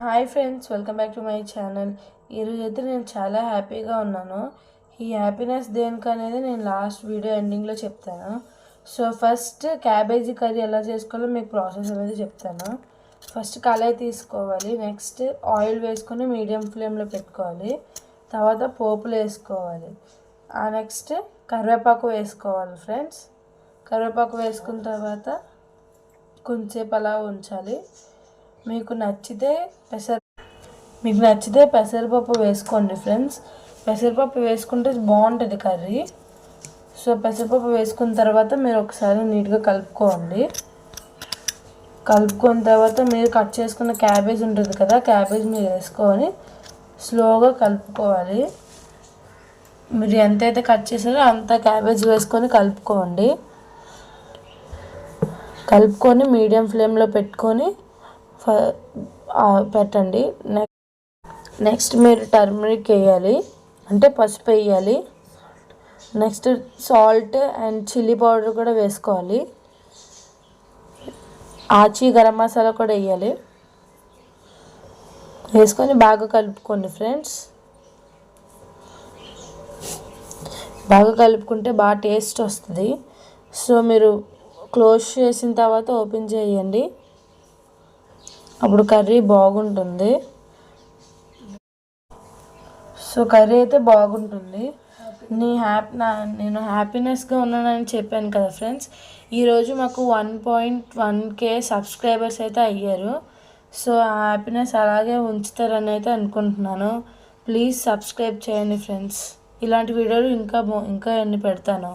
Hi friends, welcome back to my channel. ఈరోజు అయితే నేను చాలా హ్యాపీగా ఉన్నాను. ఈ హ్యాపీనెస్ దేనికి అనేది నేను లాస్ట్ వీడియో ఎండింగ్లో చెప్తాను. సో ఫస్ట్ క్యాబేజీ కర్రీ ఎలా చేసుకోవాలో మీకు ప్రాసెస్ అనేది చెప్తాను. ఫస్ట్ కళాయి తీసుకోవాలి, నెక్స్ట్ ఆయిల్ వేసుకొని మీడియం ఫ్లేమ్లో పెట్టుకోవాలి, తర్వాత పోపులు వేసుకోవాలి, నెక్స్ట్ కరివేపాకు వేసుకోవాలి ఫ్రెండ్స్. కరివేపాకు వేసుకున్న తర్వాత కొంచెంసేపు అలా ఉంచాలి. మీకు నచ్చితే పెసరపప్పు వేసుకోండి ఫ్రెండ్స్. పెసరపప్పు వేసుకుంటే బాగుంటుంది కర్రీ. సో పెసరపప్పు వేసుకున్న తర్వాత మీరు ఒకసారి నీట్గా కలుపుకోండి. కలుపుకున్న తర్వాత మీరు కట్ చేసుకున్న క్యాబేజ్ ఉంటుంది కదా, క్యాబేజ్ మీరు వేసుకొని స్లోగా కలుపుకోవాలి. మీరు ఎంతైతే కట్ చేసారో అంత క్యాబేజ్ వేసుకొని కలుపుకోండి. కలుపుకొని మీడియం ఫ్లేమ్లో పెట్టుకొని పెట్టండి. నెక్స్ట్ మీరు టర్మరిక్ వేయాలి, అంటే పసుపు వేయాలి. Next salt and chilli powder కూడా వేసుకోవాలి. ఆచి గరం మసాలా కూడా వేయాలి. వేసుకొని బాగా కలుపుకోండి ఫ్రెండ్స్. బాగా కలుపుకుంటే బాగా టేస్ట్ వస్తుంది. సో మీరు క్లోజ్ చేసిన తర్వాత ఓపెన్ చేయండి, అప్పుడు కర్రీ బాగుంటుంది. సో కర్రీ అయితే బాగుంటుంది. నేను హ్యాపీనెస్గా ఉన్నానని చెప్పాను కదా ఫ్రెండ్స్. ఈరోజు మాకు 1.1K సబ్స్క్రైబర్స్ అయితే అయ్యారు. సో ఆ హ్యాపీనెస్ అలాగే ఉంచుతారని అయితే అనుకుంటున్నాను. ప్లీజ్ సబ్స్క్రైబ్ చేయండి ఫ్రెండ్స్. ఇలాంటి వీడియోలు ఇంకా ఎన్ని పెడతాను.